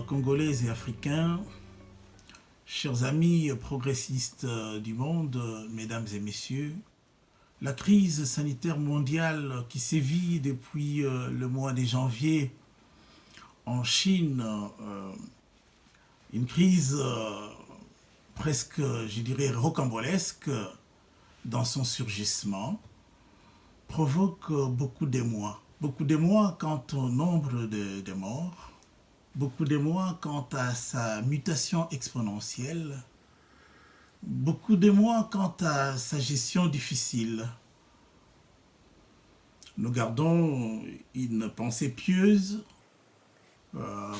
Congolaises et Africains, chers amis progressistes du monde, mesdames et messieurs, la crise sanitaire mondiale qui sévit depuis le mois de janvier en Chine, une crise presque, je dirais, rocambolesque dans son surgissement, provoque beaucoup d'émoi. Beaucoup d'émoi quant au nombre de morts, beaucoup d'émoi quant à sa mutation exponentielle, beaucoup d'émoi quant à sa gestion difficile. Nous gardons une pensée pieuse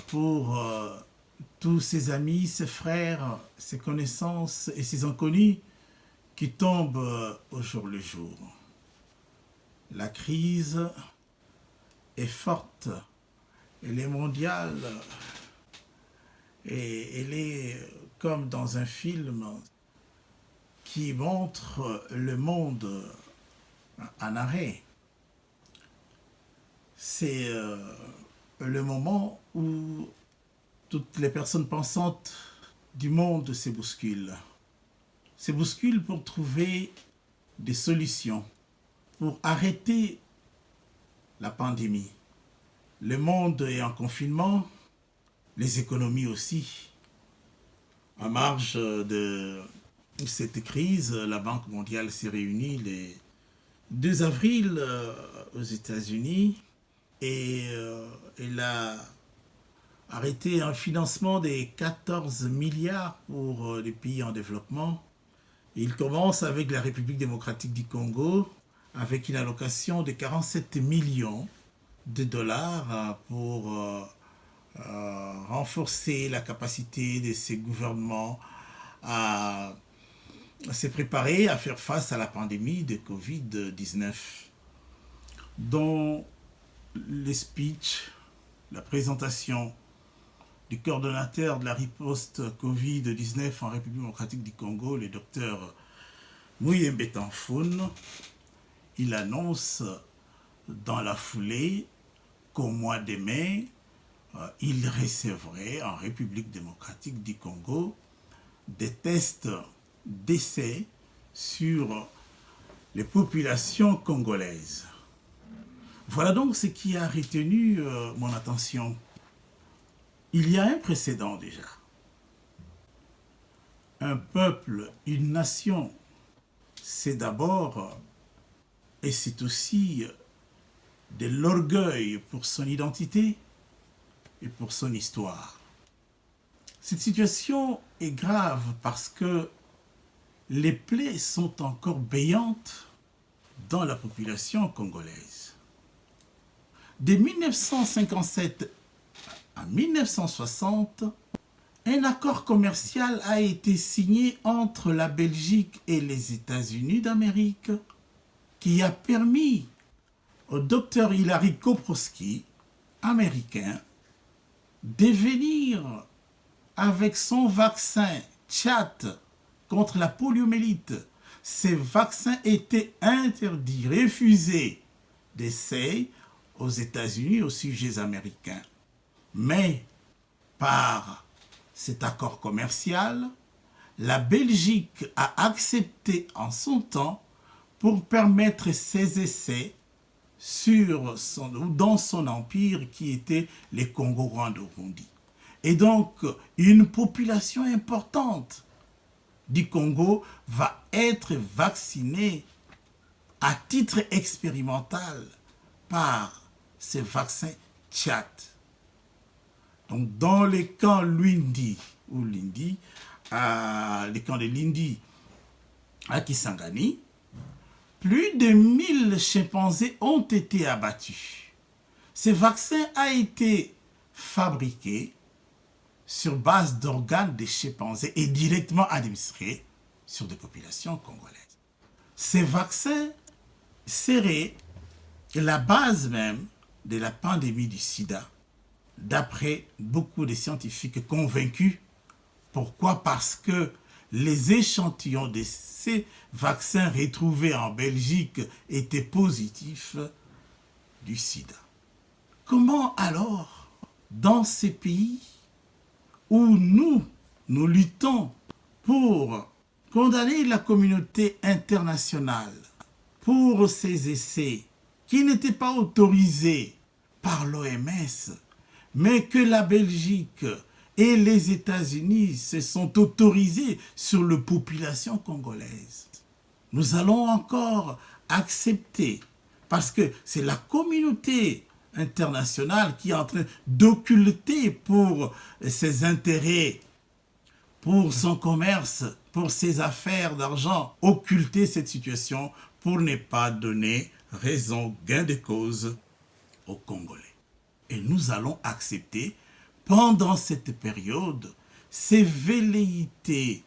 pour tous ses amis, ses frères, ses connaissances et ses inconnus qui tombent au jour le jour. La crise est forte, elle est mondiale et elle est comme dans un film qui montre le monde en arrêt. C'est le moment où toutes les personnes pensantes du monde se bousculent. Se bousculent pour trouver des solutions, pour arrêter la pandémie. Le monde est en confinement, les économies aussi. En marge de cette crise, la Banque mondiale s'est réunie le 2 avril aux États-Unis et elle a arrêté un financement de 14 milliards pour les pays en développement. Il commence avec la République démocratique du Congo, avec une allocation de 47 millions de dollars pour renforcer la capacité de ces gouvernements à se préparer à faire face à la pandémie de Covid-19. Dans les speeches, la présentation du coordonnateur de la riposte Covid-19 en République démocratique du Congo, le docteur Muyembe Tanfoun, il annonce dans la foulée qu'au mois de mai, il recevrait en République démocratique du Congo des tests d'essai sur les populations congolaises. Voilà donc ce qui a retenu mon attention. Il y a un précédent déjà. Un peuple, une nation, c'est d'abord et c'est aussi de l'orgueil pour son identité et pour son histoire. Cette situation est grave parce que les plaies sont encore béantes dans la population congolaise. De 1957 à 1960, un accord commercial a été signé entre la Belgique et les États-Unis d'Amérique qui a permis au docteur Hilary Koprowski, américain, de venir avec son vaccin Tchat contre la poliomyélite. Ces vaccins étaient interdits, refusés d'essai aux États-Unis aux sujets américains. Mais par cet accord commercial, la Belgique a accepté en son temps pour permettre ces essais dans son empire qui était les Congo-Rwanda-Urundi. Et donc, une population importante du Congo va être vaccinée à titre expérimental par ces vaccins Tchat. Donc, dans les camps Lindi, les camps de Lindi à Kisangani, plus de 1000 chimpanzés ont été abattus. Ce vaccin a été fabriqué sur base d'organes des chimpanzés et directement administré sur des populations congolaises. Ces vaccins seraient la base même de la pandémie du sida, d'après beaucoup de scientifiques convaincus. Pourquoi? Parce que les échantillons de ces vaccins retrouvés en Belgique étaient positifs du sida. Comment alors, dans ces pays, où nous luttons pour condamner la communauté internationale pour ces essais qui n'étaient pas autorisés par l'OMS, mais que la Belgique et les États-Unis se sont autorisés sur la population congolaise. Nous allons encore accepter, parce que c'est la communauté internationale qui est en train d'occulter pour ses intérêts, pour son commerce, pour ses affaires d'argent, occulter cette situation pour ne pas donner raison, gain de cause aux Congolais. Et nous allons accepter, pendant cette période, ces velléités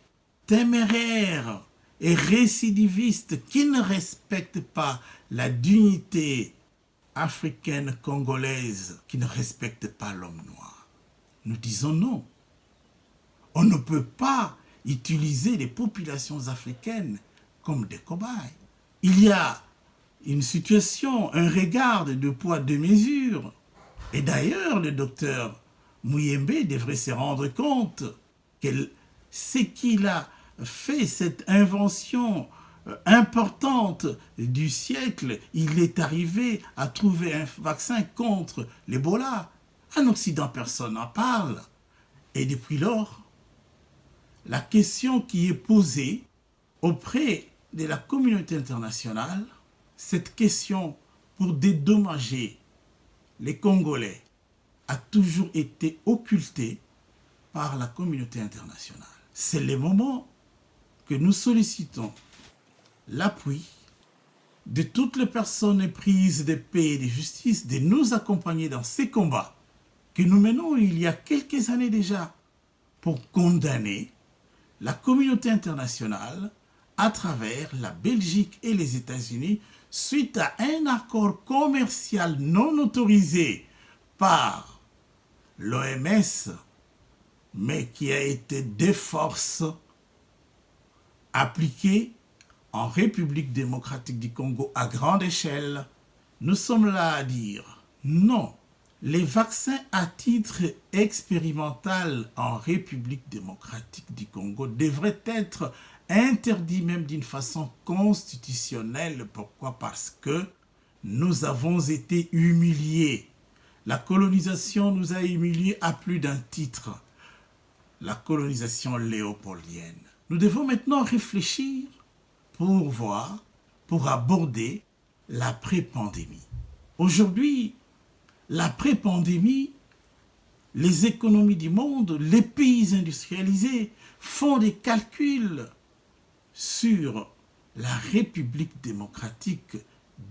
téméraires et récidivistes qui ne respectent pas la dignité africaine congolaise, qui ne respectent pas l'homme noir. Nous disons non. On ne peut pas utiliser les populations africaines comme des cobayes. Il y a une situation, un regard de deux poids, deux mesures. Et d'ailleurs, le docteur Muyembe devrait se rendre compte que ce qu'il a fait, cette invention importante du siècle, il est arrivé à trouver un vaccin contre l'Ebola. En Occident, personne n'en parle. Et depuis lors, la question qui est posée auprès de la communauté internationale, cette question pour dédommager les Congolais a toujours été occultée par la communauté internationale. C'est le moment que nous sollicitons l'appui de toutes les personnes prises de paix et de justice de nous accompagner dans ces combats que nous menons il y a quelques années déjà pour condamner la communauté internationale à travers la Belgique et les États-Unis suite à un accord commercial non autorisé par l'OMS, mais qui a été de force appliqué en République démocratique du Congo à grande échelle. Nous sommes là à dire non. Les vaccins à titre expérimental en République démocratique du Congo devraient être interdits même d'une façon constitutionnelle. Pourquoi? Parce que nous avons été humiliés. La colonisation nous a humiliés à plus d'un titre. La colonisation léopoldienne. Nous devons maintenant réfléchir pour voir, pour aborder l'après-pandémie. Aujourd'hui, l'après-pandémie, les économies du monde, les pays industrialisés font des calculs sur la République démocratique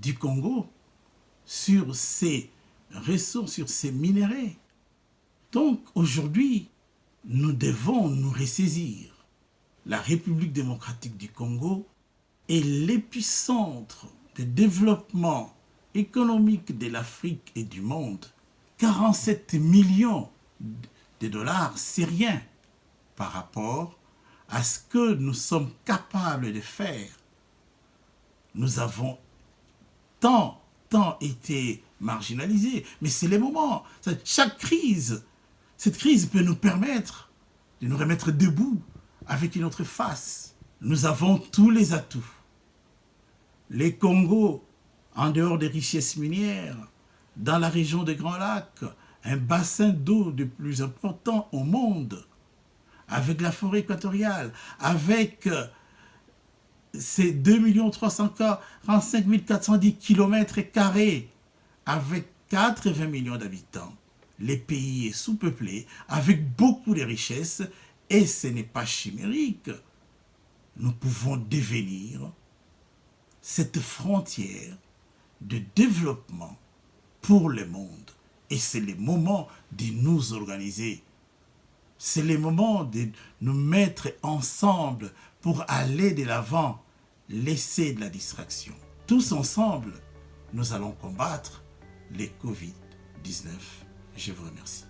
du Congo, sur ses ressources, sur ses minéraux. Donc aujourd'hui, nous devons nous ressaisir. La République démocratique du Congo est l'épicentre de développement économique de l'Afrique et du monde. 47 millions de dollars, c'est rien par rapport à ce que nous sommes capables de faire. Nous avons tant été marginalisés, mais c'est le moment. Chaque crise, cette crise peut nous permettre de nous remettre debout avec une autre face. Nous avons tous les atouts. Les Congos, en dehors des richesses minières, dans la région des Grands Lacs, un bassin d'eau le plus important au monde, avec la forêt équatoriale, avec ces 2 345 410 km², avec 80 millions d'habitants. Le pays est sous-peuplé, avec beaucoup de richesses, et ce n'est pas chimérique. Nous pouvons devenir cette frontière de développement pour le monde. Et c'est le moment de nous organiser. C'est le moment de nous mettre ensemble pour aller de l'avant, laisser de la distraction. Tous ensemble, nous allons combattre les Covid-19. Je vous remercie.